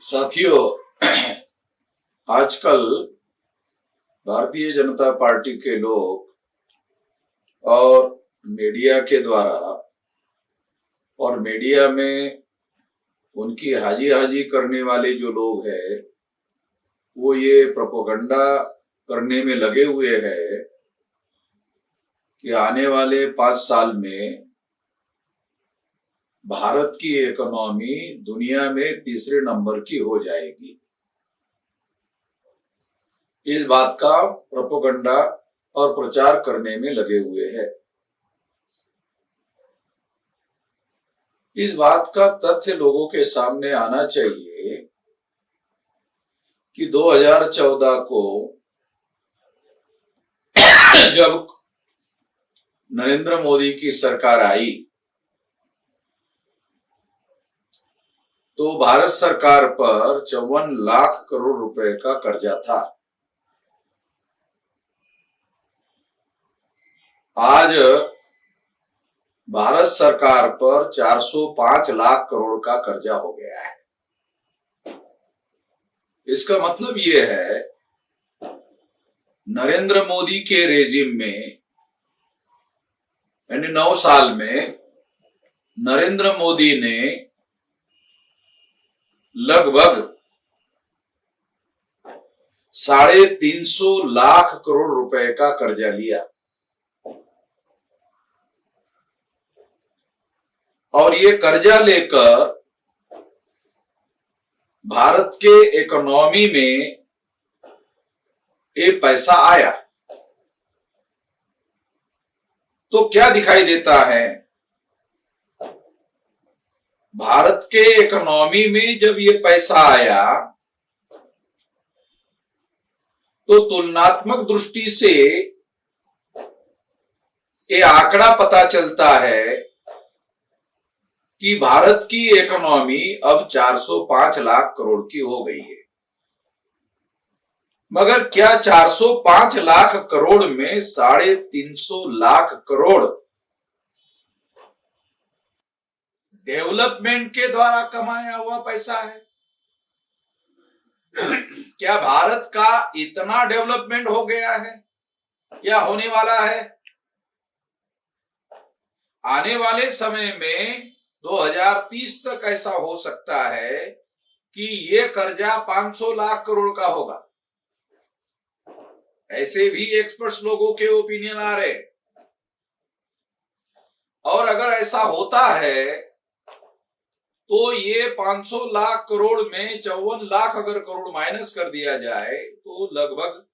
साथियों, आजकल भारतीय जनता पार्टी के लोग और मीडिया के द्वारा और मीडिया में उनकी हाजी हाजी करने वाले जो लोग हैं वो ये प्रोपेगेंडा करने में लगे हुए हैं कि आने वाले 5 साल में भारत की इकोनॉमी दुनिया में तीसरे नंबर की हो जाएगी। इस बात का प्रोपेगेंडा और प्रचार करने में लगे हुए हैं। इस बात का तथ्य लोगों के सामने आना चाहिए कि 2014 को जब नरेंद्र मोदी की सरकार आई तो भारत सरकार पर 54 लाख करोड़ रुपए का कर्जा था। आज भारत सरकार पर 405 लाख करोड़ का कर्जा हो गया है। इसका मतलब ये है, नरेंद्र मोदी के रेजिम में यानी 9 साल में नरेंद्र मोदी ने लगभग 350 लाख करोड़ रुपए का कर्जा लिया और ये कर्जा लेकर भारत के इकोनॉमी में ये पैसा आया तो क्या दिखाई देता है? भारत के इकोनॉमी में जब ये पैसा आया तो तुलनात्मक दृष्टि से ये आंकड़ा पता चलता है कि भारत की इकोनॉमी अब 405 लाख करोड़ की हो गई है। मगर क्या 405 लाख करोड़ में 350 लाख करोड़ डेवलपमेंट के द्वारा कमाया हुआ पैसा है? क्या भारत का इतना डेवलपमेंट हो गया है या होने वाला है? आने वाले समय में 2030 तक ऐसा हो सकता है कि ये कर्जा 500 लाख करोड़ का होगा। ऐसे भी एक्सपर्ट्स लोगों के ओपिनियन आ रहे। और अगर ऐसा होता है तो ये 500 लाख करोड़ में 54 लाख अगर करोड़ माइनस कर दिया जाए तो लगभग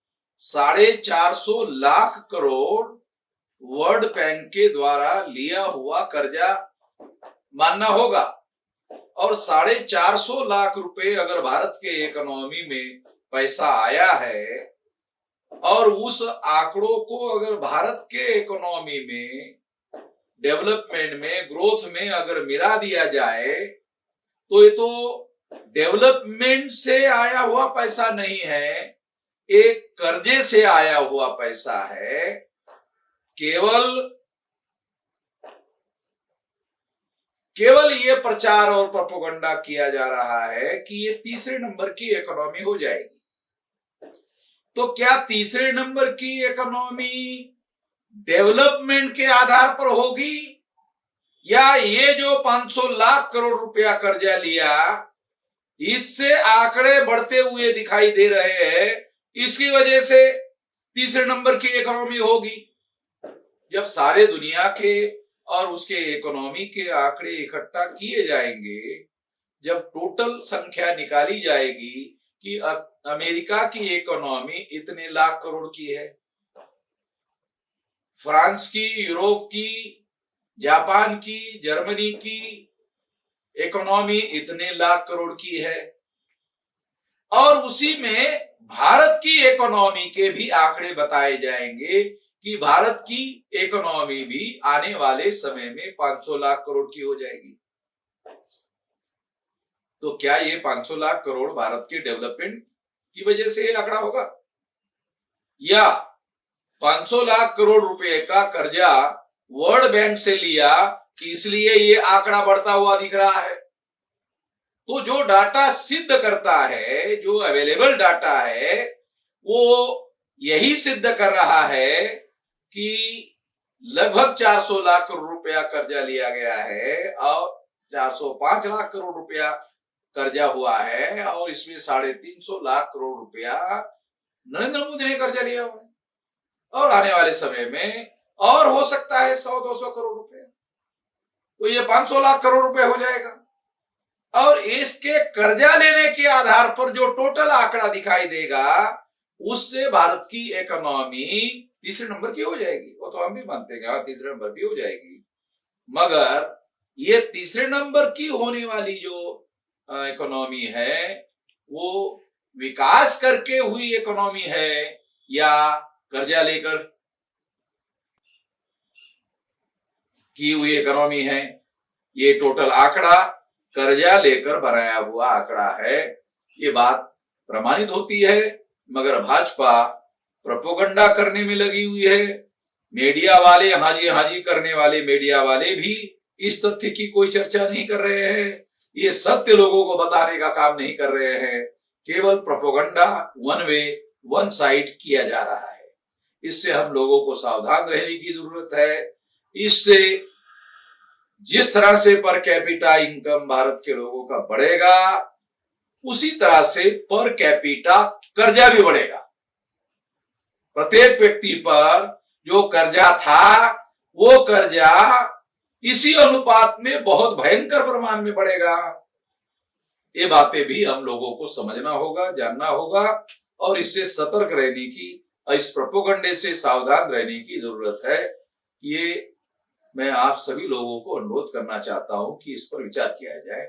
450 लाख करोड़ वर्ल्ड बैंक के द्वारा लिया हुआ कर्जा मानना होगा। और 450 लाख रुपए अगर भारत के इकोनॉमी में पैसा आया है और उस आंकड़ों को अगर भारत के इकोनॉमी में डेवलपमेंट में ग्रोथ में अगर मिला दिया जाए तो ये तो डेवलपमेंट से आया हुआ पैसा नहीं है, एक कर्जे से आया हुआ पैसा है। केवल ये प्रचार और प्रोपेगेंडा किया जा रहा है कि ये तीसरे नंबर की इकोनॉमी हो जाएगी। तो क्या तीसरे नंबर की इकोनॉमी डेवलपमेंट के आधार पर होगी या ये जो 500 लाख करोड़ रुपया कर्जा लिया इससे आंकड़े बढ़ते हुए दिखाई दे रहे हैं, इसकी वजह से तीसरे नंबर की इकोनॉमी होगी? जब सारे दुनिया के और उसके इकोनॉमी के आंकड़े इकट्ठा किए जाएंगे, जब टोटल संख्या निकाली जाएगी कि अमेरिका की इकोनॉमी इतने लाख करोड़ की है, फ्रांस की, यूरोप की, जापान की, जर्मनी की इकोनॉमी इतने लाख करोड़ की है, और उसी में भारत की इकोनॉमी के भी आंकड़े बताए जाएंगे कि भारत की इकोनॉमी भी आने वाले समय में 500 लाख करोड़ की हो जाएगी। तो क्या ये 500 लाख करोड़ भारत के डेवलपमेंट की वजह से ये आंकड़ा होगा या 500 लाख करोड़ रुपए का कर्जा वर्ल्ड बैंक से लिया इसलिए ये आंकड़ा बढ़ता हुआ दिख रहा है? तो जो डाटा सिद्ध करता है, जो अवेलेबल डाटा है, वो यही सिद्ध कर रहा है कि लगभग 400 लाख करोड़ रुपया कर्जा लिया गया है और 405 लाख करोड़ रुपया कर्जा हुआ है और इसमें 350 लाख करोड़ रुपया नरेंद्र मोदी ने कर्जा लिया हुआ है और आने वाले समय में और हो सकता है 100-200 करोड़ रुपया, तो ये 500 लाख करोड़ रुपए हो जाएगा। और इसके कर्जा लेने के आधार पर जो टोटल आंकड़ा दिखाई देगा उससे भारत की इकोनॉमी तीसरे नंबर की हो जाएगी। वो तो हम भी मानते हैं तीसरे नंबर की हो जाएगी, मगर ये तीसरे नंबर की होने वाली जो इकोनॉमी है वो विकास करके हुई इकोनॉमी है या कर्जा लेकर की हुई इकोनॉमी है। ये टोटल आंकड़ा कर्जा लेकर बनाया हुआ आंकड़ा है, ये बात प्रमाणित होती है। मगर भाजपा प्रोपेगेंडा करने में लगी हुई है। मीडिया वाले हाँ जी करने वाले मीडिया वाले भी इस तथ्य की कोई चर्चा नहीं कर रहे हैं, ये सत्य लोगों को बताने का काम नहीं कर रहे हैं। केवल propaganda one way one side किया जा रहा है। इससे हम लोगों को सावधान रहने की जरूरत है। इससे जिस तरह से पर कैपिटा इनकम भारत के लोगों का बढ़ेगा उसी तरह से पर कैपिटा कर्जा भी बढ़ेगा। प्रत्येक व्यक्ति पर जो कर्जा था वो कर्जा इसी अनुपात में बहुत भयंकर प्रमाण में बढ़ेगा। ये बातें भी हम लोगों को समझना होगा, जानना होगा और इससे सतर्क रहने की, इस प्रोपेगेंडे से सावधान रहने की जरूरत है। ये मैं आप सभी लोगों को अनुरोध करना चाहता हूं कि इस पर विचार किया जाए।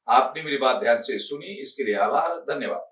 आपने मेरी बात ध्यान से सुनी, इसके लिए आभार, धन्यवाद।